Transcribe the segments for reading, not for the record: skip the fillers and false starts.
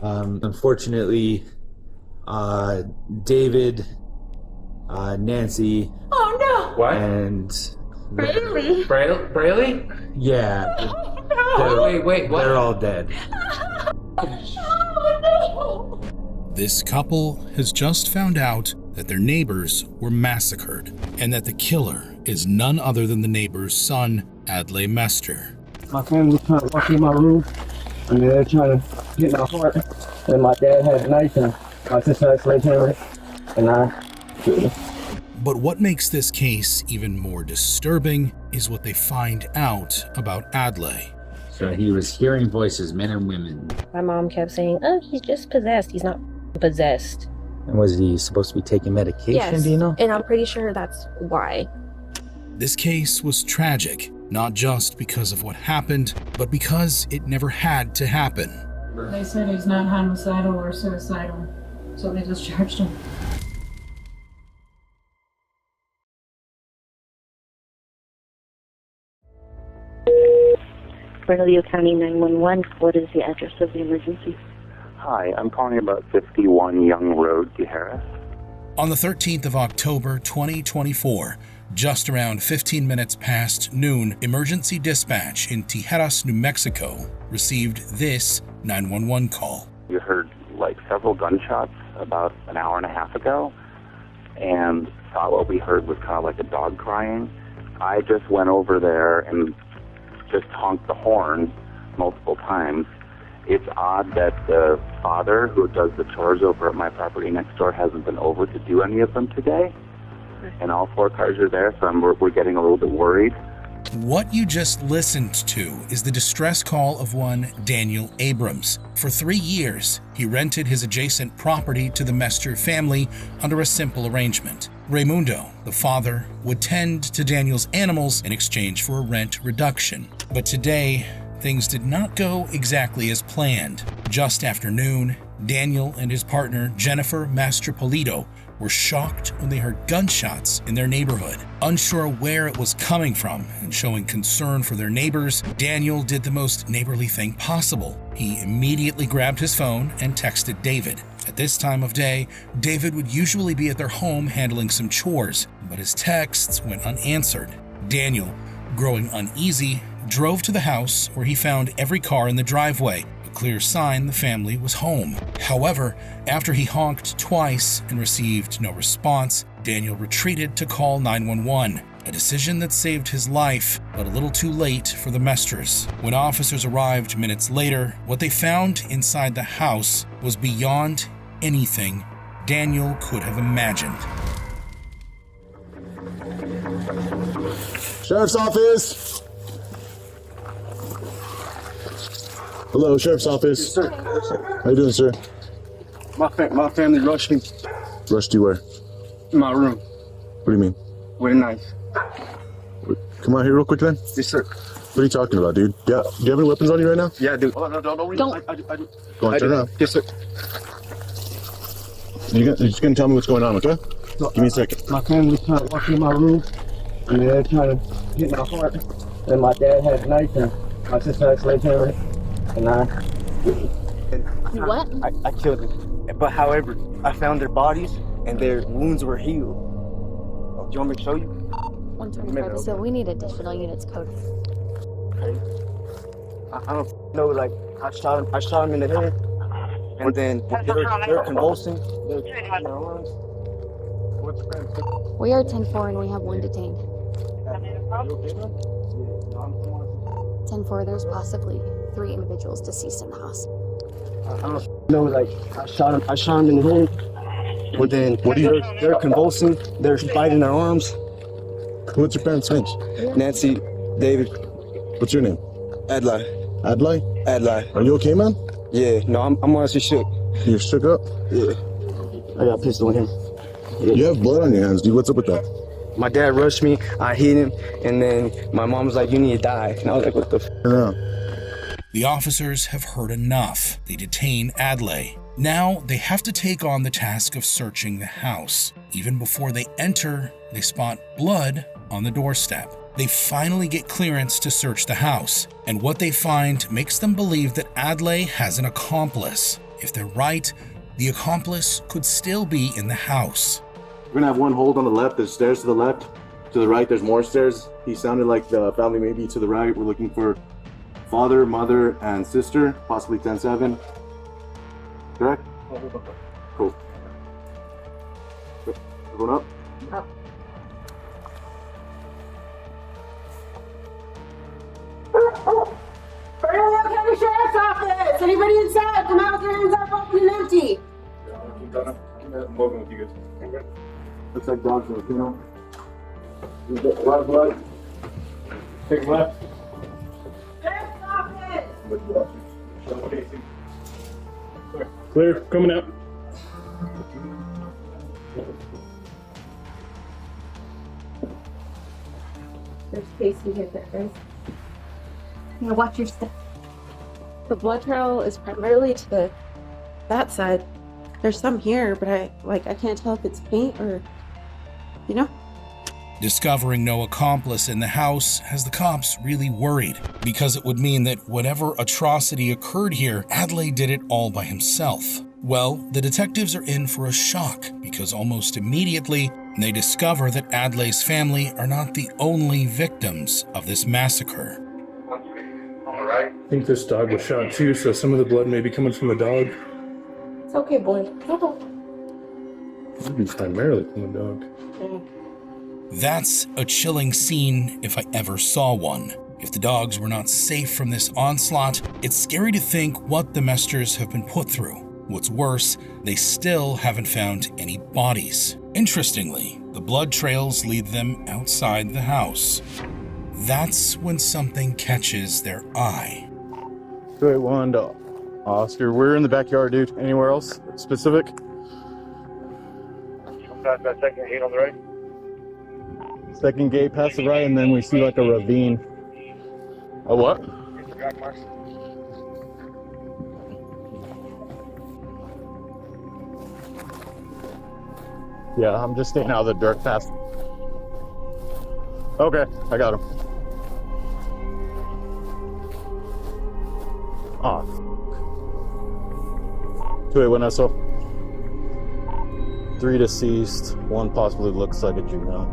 Unfortunately, David, Nancy, Oh no! What? and Really? Braley? yeah, Wait, what? they're all dead. Oh no! This couple has just found out that their neighbors were massacred and that the killer is none other than the neighbor's son, Adlai Mester. My family was trying to walk in my room, and they're trying to get my heart. And my dad had a knife, and my sister had a sledgehammer, and I killed him. But what makes this case even more disturbing is what they find out about Adlai. So he was hearing voices, men and women. My mom kept saying, oh, he's just possessed. He's not possessed. And was he supposed to be taking medication, Yes, do you know? and I'm pretty sure that's why. This case was tragic, not just because of what happened, but because it never had to happen. They said he's not homicidal or suicidal, so they discharged him. Bernalillo County 911, what is the address of the emergency? Hi, I'm calling about 51 Young Road, Tijeras. On the 13th of October, 2024, just around 15 minutes past noon, emergency dispatch in Tijeras, New Mexico, received this 911 call. We heard like several gunshots about an hour and a half ago, and thought what we heard was kind of like a dog crying. I just went over there and just honked the horn multiple times. It's odd that the father who does the chores over at my property next door hasn't been over to do any of them today. And all 4 cars are there, so we're getting a little bit worried. What you just listened to is the distress call of one Daniel Abrams. For 3 years, he rented his adjacent property to the Mester family under a simple arrangement. Raimundo, the father, would tend to Daniel's animals in exchange for a rent reduction. But today, things did not go exactly as planned. Just after noon, Daniel and his partner, Jennifer Mastropolito, were shocked when they heard gunshots in their neighborhood. Unsure where it was coming from and showing concern for their neighbors, Daniel did the most neighborly thing possible. He immediately grabbed his phone and texted David. At this time of day, David would usually be at their home handling some chores, but his texts went unanswered. Daniel, growing uneasy, drove to the house where he found every car in the driveway, a clear sign the family was home. However, after he honked twice and received no response, Daniel retreated to call 911, a decision that saved his life, but a little too late for the Mesters. When officers arrived minutes later, what they found inside the house was beyond anything Daniel could have imagined. Sheriff's Office! Hello, Sheriff's Office. Yes, sir. How you doing, sir? My family rushed me Rushed you where? in my room What do you mean? with a knife. Come out here real quick then. Yes, sir. What are you talking about, dude? Do you have any weapons on you right now? Yeah, I do. Oh, no, Don't. I do. Go on, turn around. Yes, sir. You're just gonna tell me what's going on, okay? So, Give me a second. My family was trying to walk in my room, and they're trying to get my heart. And my dad had a knife, and my sister had a sledgehammer, and What? I killed them. But however, I found their bodies, and their wounds were healed. Do you want me to show you? 125, so we need additional units code. Okay. I don't know, like, I shot him in the head, and then they're convulsing. They're in their arms. What's the friend? We are 10-4 and we have 1 detained. 10-4, there's possibly 3 individuals deceased in the house. I don't know, like, I shot him in the head, but then they're convulsing. They're biting their arms. What's your parents' names? Nancy, David, What's your name? Adlai. Adlai? Are you okay, man? Yeah, no, I'm honestly shook. You're shook up? Yeah. I got a pistol in him. You have blood on your hands, dude. What's up with that? My dad rushed me, I hit him, and then my mom was like, you need to die. And I was like, what the f? The officers have heard enough. They detain Adlai. Now they have to take on the task of searching the house. Even before they enter, they spot blood on the doorstep. They finally get clearance to search the house, and what they find makes them believe that Adlai has an accomplice. If they're right, the accomplice could still be in the house. We're gonna have one hold on the left. There's stairs to the left. To the right, there's more stairs. He sounded like the family maybe to the right. We're looking for father, mother, and sister, possibly 10-7. Correct? Cool. We're going up? Up. Fairfield County Sheriff's Office! Anybody inside? Come out with your hands up, open and empty. I'm moving with you guys. Looks like dogs are, you know. A lot of blood. Take left. Sheriff's Office! Clear, coming out. There's Casey hit that, right? You know, watch your step. The blood trail is primarily to that side. There's some here, but I can't tell if it's paint or, you know? Discovering no accomplice in the house has the cops really worried, because it would mean that whatever atrocity occurred here, Adlai did it all by himself. Well, the detectives are in for a shock, because almost immediately they discover that Adlai's family are not the only victims of this massacre. I think this dog was shot too, so some of the blood may be coming from the dog. It's okay, boy. Maybe primarily from the dog. That's a chilling scene if I ever saw one. If the dogs were not safe from this onslaught, it's scary to think what the Mesters have been put through. What's worse, they still haven't found any bodies. Interestingly, the blood trails lead them outside the house. That's when something catches their eye. 281 to Oscar. We're in the backyard, dude. Anywhere else specific? Past that second gate on the right. Second gate past the right, and then we see like a ravine. A what? Yeah, I'm just staying out of the dirt fast. Okay, I got him. Ah. 281 SO. 3 deceased. 1 possibly looks like a juvenile.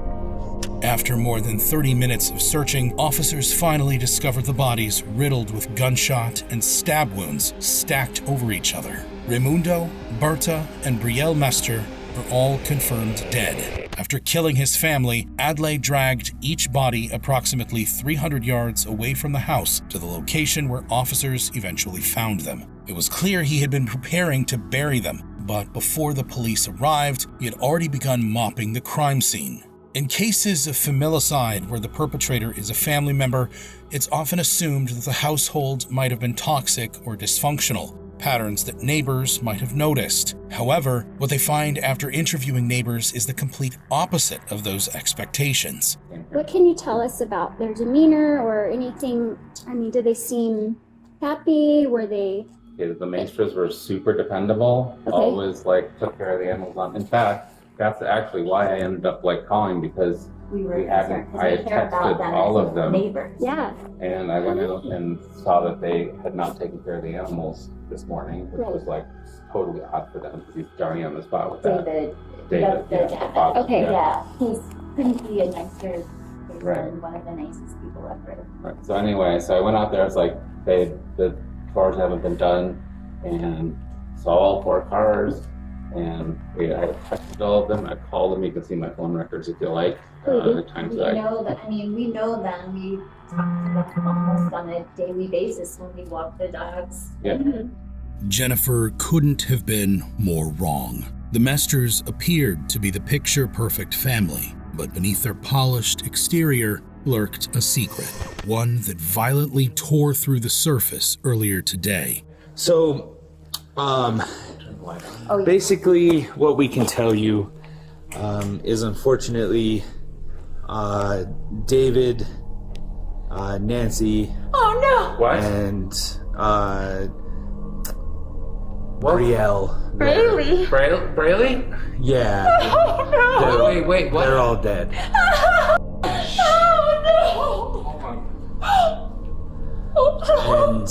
After more than 30 minutes of searching, officers finally discovered the bodies riddled with gunshot and stab wounds stacked over each other. Raimundo, Berta, and Brielle Mester are all confirmed dead. After killing his family, Adlai dragged each body approximately 300 yards away from the house to the location where officers eventually found them. It was clear he had been preparing to bury them, but before the police arrived, he had already begun mopping the crime scene. In cases of familicide where the perpetrator is a family member, it's often assumed that the household might have been toxic or dysfunctional, patterns that neighbors might have noticed. However, what they find after interviewing neighbors is the complete opposite of those expectations. What can you tell us about their demeanor or anything? I mean, did they seem happy? Were they... The Maestras were super dependable, always took care of the animals. In fact, that's actually why I ended up calling, because I had texted all of them. Yeah. And I went out and saw that they had not taken care of the animals this morning, which was totally odd for them, because he's Johnny on the spot with that. David. Yeah. Okay. Yeah, he's couldn't be a nicer person, one of the nicest people ever. Right. So anyway, I went out there. It's the cars haven't been done, and saw all 4 cars. And I texted all of them. I called them. You can see my phone records if you like. The times we know them. We talk to them almost on a daily basis when we walk the dogs. Yeah. Jennifer couldn't have been more wrong. The Mesters appeared to be the picture-perfect family, but beneath their polished exterior lurked a secret, one that violently tore through the surface earlier today. So, basically what we can tell you is unfortunately David, Nancy, and Brielle. Really? Braley? Yeah. Oh, no. Wait, what? They're all dead. Oh, no. Oh, And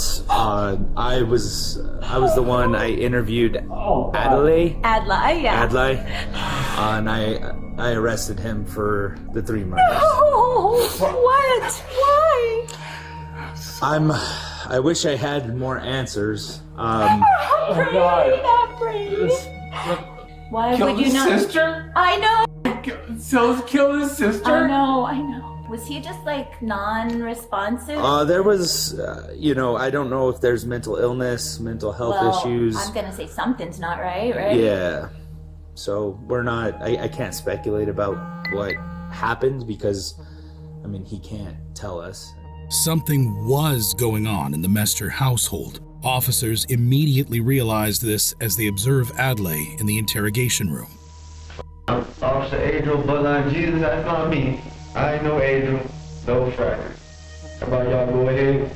I was the one. I interviewed Adlai. Adlai, and I arrested him for the 3 murders. What? Why? I wish I had more answers. Oh God! Why Killed would you his not? sister? I know. So killed his sister? I know. Was he just like non-responsive? There was, I don't know if there's mental illness, mental health issues. I'm gonna say something's not right? Yeah. So we're not, I can't speculate about what happened because, he can't tell us. Something was going on in the Mester household. Officers immediately realized this as they observe Adlai in the interrogation room. Officer Adriel, Bloodline Jesus, that's not me. I ain't no Adriel, no fractor. How about y'all go ahead,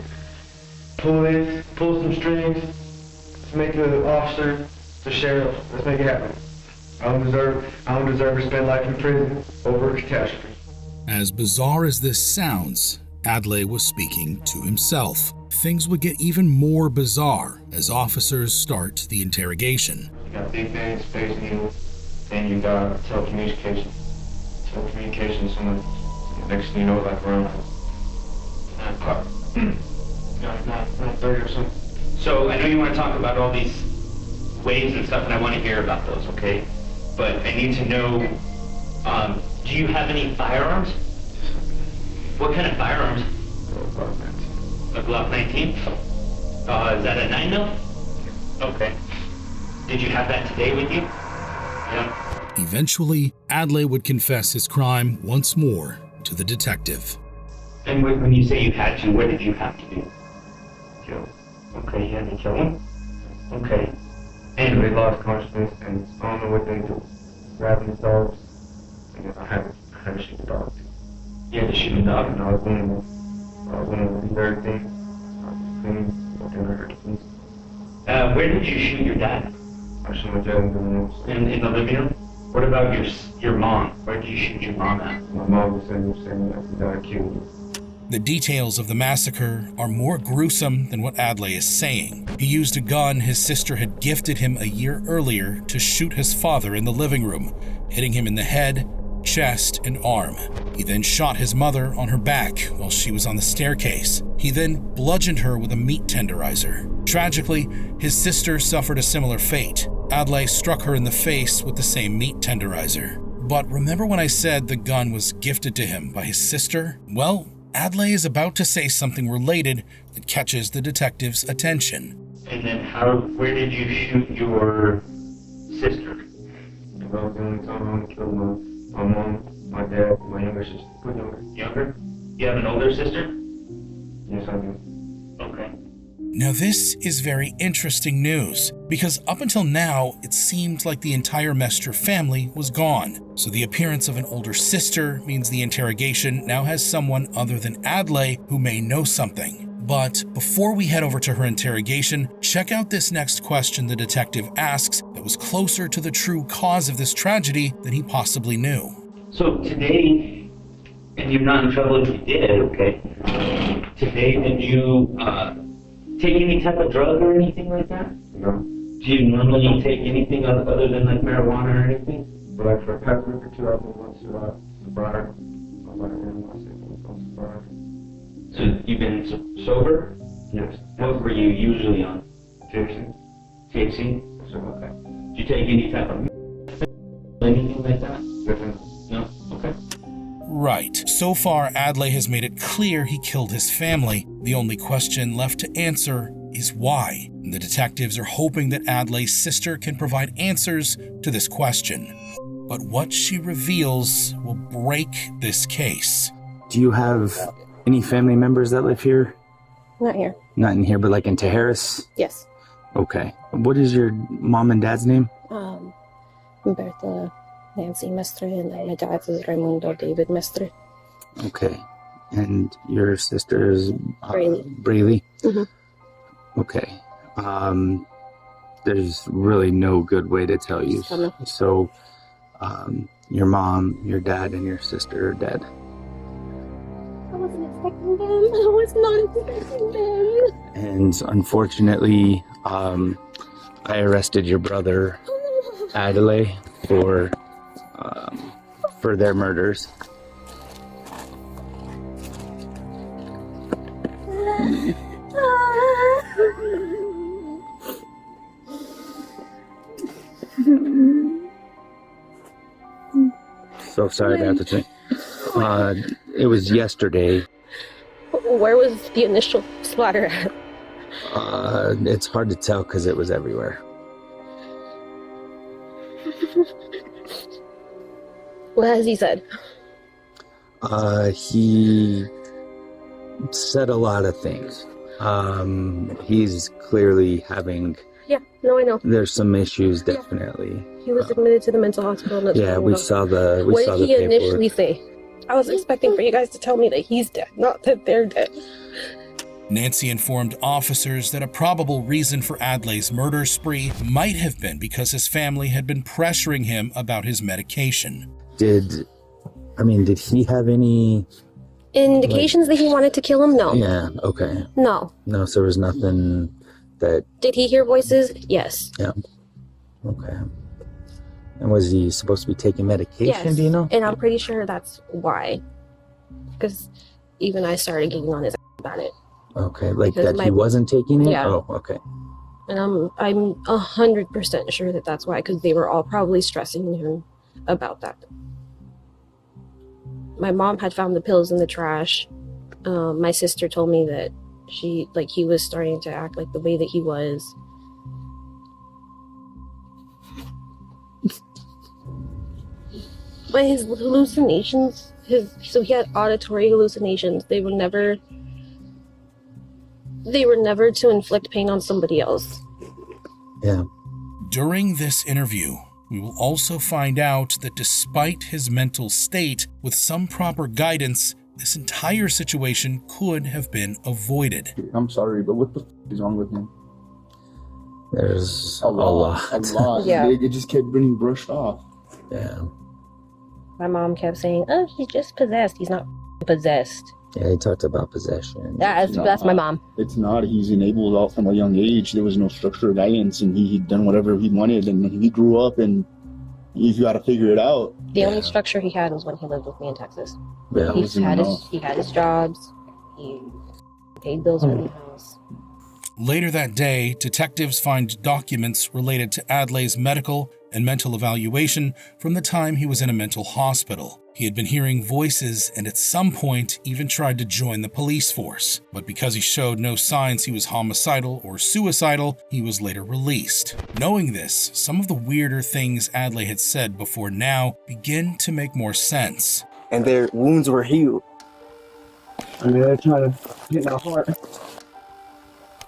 pull some strings, let's make the officer the sheriff, let's make it happen. I don't deserve to spend life in prison over a catastrophe. As bizarre as this sounds, Adlai was speaking to himself. Things would get even more bizarre as officers start the interrogation. You got big things facing you, and you got telecommunications. So next thing you know, like around 9 o'clock. 9:30 or something. So I know you want to talk about all these waves and stuff, and I want to hear about those, okay? But I need to know, do you have any firearms? What kind of firearms? A Glock 19? Is that a 9mm? Okay. Did you have that today with you? Yeah. Eventually, Adlai would confess his crime once more to the detective. And when you say you had to, what did you have to do? Kill. Okay, you had to kill him? Okay. And they lost consciousness, and I don't know what they do. Grabbing themselves, and I had to shoot the dog. You had to shoot a dog? And I was one of the third things. I was cleaning, but they hurt the police. Where did you shoot your dad? I shot my dad in the room. In the living room? What about your mom? Where did you shoot your mom at? My mom was saying that I killed her. The details of the massacre are more gruesome than what Adlai is saying. He used a gun his sister had gifted him a year earlier to shoot his father in the living room, hitting him in the head, chest, and arm. He then shot his mother on her back while she was on the staircase. He then bludgeoned her with a meat tenderizer. Tragically, his sister suffered a similar fate. Adlai struck her in the face with the same meat tenderizer. But remember when I said the gun was gifted to him by his sister? Well, Adlai is about to say something related that catches the detective's attention. And then where did you shoot your sister? That was the only time I killed my mom, my dad, my younger sister. Younger? You have an older sister? Yes, I do. Okay. Now this is very interesting news, because up until now, it seemed like the entire Mester family was gone. So the appearance of an older sister means the interrogation now has someone other than Adlai who may know something. But before we head over to her interrogation, check out this next question the detective asks that was closer to the true cause of this tragedy than he possibly knew. So today, and you're not in trouble if you did, okay? Today, did you take any type of drug or anything like that? No. Do you normally take anything other than like marijuana or anything? But like for a past week or two, I've been going to sobriety. So you've been sober? Yes. What were you usually on? THC. THC? So, Okay. Did you take any type of anything like that? Different. No? Okay. Right. So far, Adlai has made it clear he killed his family. The only question left to answer is why. And the detectives are hoping that Adlai's sister can provide answers to this question. But what she reveals will break this case. Do you have any family members that live here? Not here. Not in here, but like in Tejares? Yes. Okay. What is your mom and dad's name? Bertha Nancy Mestre, and then my dad is Raimundo David Mestre. Okay. And your sister is Braylee? Mm-hmm. Okay. There's really no good way to tell you. So, your mom, your dad, and your sister are dead. I wasn't expecting them. was not expecting them. And unfortunately, I arrested your brother, Adelaide, for their murders. So sorry to have to change. It was yesterday. Where was the initial splatter at? It's hard to tell because it was everywhere. What has he said? He said a lot of things. He's clearly having... Yeah, no, I know. There's some issues, definitely. He was admitted to the mental hospital. Yeah, we saw the paperwork. What did he initially say? I was expecting for you guys to tell me that he's dead, not that they're dead. Nancy informed officers that a probable reason for Adlai's murder spree might have been because his family had been pressuring him about his medication. Did he have any... Indications that he wanted to kill him? No. Yeah, okay. No. No, so there was nothing that... Did he hear voices? Yes. Yeah. Okay. And was he supposed to be taking medication, Yes. do you know? And I'm pretty sure that's why. Because even I started getting on his about it. Okay, like Because that he wasn't taking it? Yeah. Oh, okay. And I'm 100% sure that that's why, because they were all probably stressing him about that. My mom had found the pills in the trash. My sister told me that he was starting to act like the way that he was. But his hallucinations, so he had auditory hallucinations. They were never to inflict pain on somebody else. Yeah. During this interview, we will also find out that despite his mental state, with some proper guidance, this entire situation could have been avoided. I'm sorry, but what the f*** is wrong with him? There's a lot. A lot. Yeah. It just kept getting brushed off. Yeah. My mom kept saying, "Oh, he's just possessed. He's not possessed." Yeah, he talked about possession. That's my mom. It's not. He's enabled out from a young age. There was no structure or guidance, and he'd done whatever he wanted, and he grew up, and you got to figure it out. The only structure he had was when he lived with me in Texas. Yeah. He had his jobs. He paid bills for the house. Later that day, detectives find documents related to Adlai's medical and mental evaluation from the time he was in a mental hospital. He had been hearing voices and at some point even tried to join the police force. But because he showed no signs he was homicidal or suicidal, he was later released. Knowing this, some of the weirder things Adlai had said before now begin to make more sense. And their wounds were healed. I mean, they're trying to get my heart.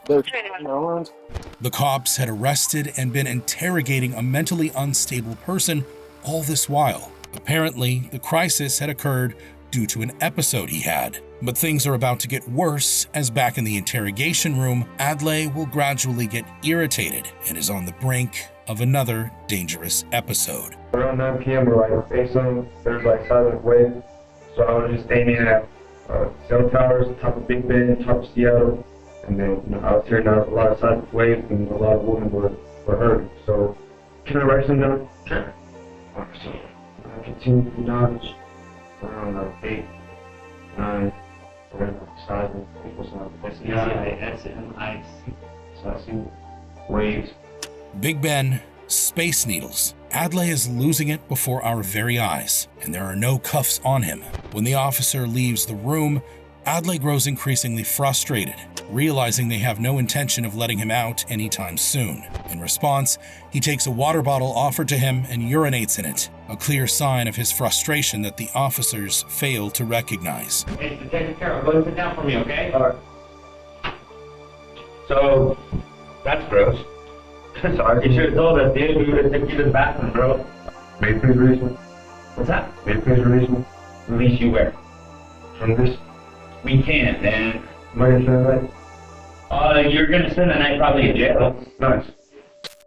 The cops had arrested and been interrogating a mentally unstable person all this while. Apparently, the crisis had occurred due to an episode he had. But things are about to get worse as back in the interrogation room, Adlai will gradually get irritated and is on the brink of another dangerous episode. Around 9 p.m. we're like facing, there's like silent waves. So I was just aiming at cell towers, top of Big Ben, top of Seattle. And then I was hearing a lot of silent waves and a lot of women were hurt. So can I write some down? Sure. So I continue to dodge around 8, 9, whatever size equals S-E-I-S-M-I-C. So I see waves. Big Ben, Space Needles. Adlai is losing it before our very eyes, and there are no cuffs on him. When the officer leaves the room, Adlai grows increasingly frustrated, realizing they have no intention of letting him out anytime soon. In response, he takes a water bottle offered to him and urinates in it, a clear sign of his frustration that the officers fail to recognize. Hey, Detective Carroll, go and sit down for me, okay? Alright. So, that's gross. Sorry, You should have told us, dude. We would have taken you to the bathroom, bro. May you please release me? What's that? May you please release me? Release you where? From this? We can't, man. Am I gonna spend the night? You're gonna spend the night probably in jail. Nice.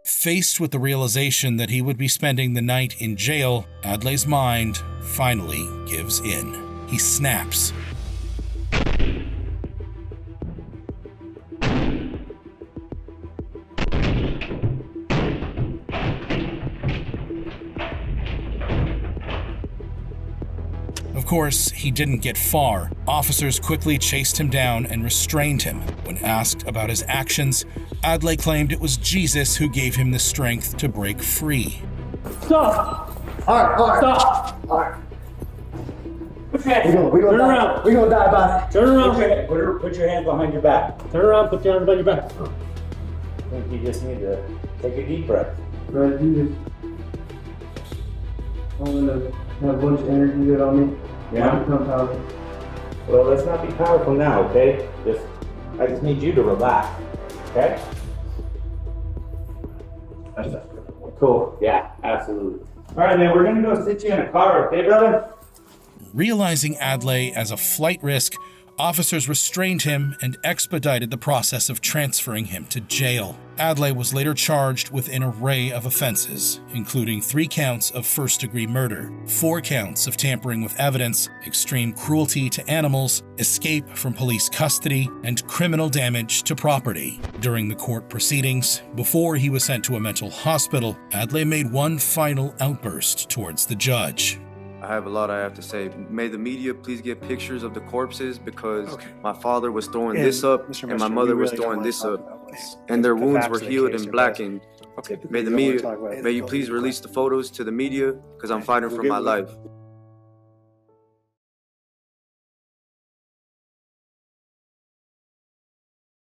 Faced with the realization that he would be spending the night in jail, Adlai's mind finally gives in. He snaps. course, he didn't get far. Officers quickly chased him down and restrained him. When asked about his actions, Adlai claimed it was Jesus who gave him the strength to break free. Stop! Alright. Stop! Alright. Okay. Turn around. We're gonna die about it. Turn around. Put your hands behind your back. Turn around, put your hands behind your back. I think you just need to take a deep breath. Right, Jesus. I'm gonna have a bunch of energy get on me. Yeah? Become powerful. Well, let's not be powerful now, okay? I just need you to relax, okay? Cool. Yeah, absolutely. All right, man, we're gonna go sit you in a car, okay, brother? Realizing Adlai as a flight risk, officers restrained him and expedited the process of transferring him to jail. Adlai was later charged with an array of offenses, including 3 counts of first-degree murder, 4 counts of tampering with evidence, extreme cruelty to animals, escape from police custody, and criminal damage to property. During the court proceedings, before he was sent to a mental hospital, Adlai made one final outburst towards the judge. I have a lot I have to say. May the media please get pictures of the corpses because my father was throwing this up and my mother was throwing this up. And their wounds were healed and blackened. May the media, may you please release the photos to the media because I'm fighting for my life.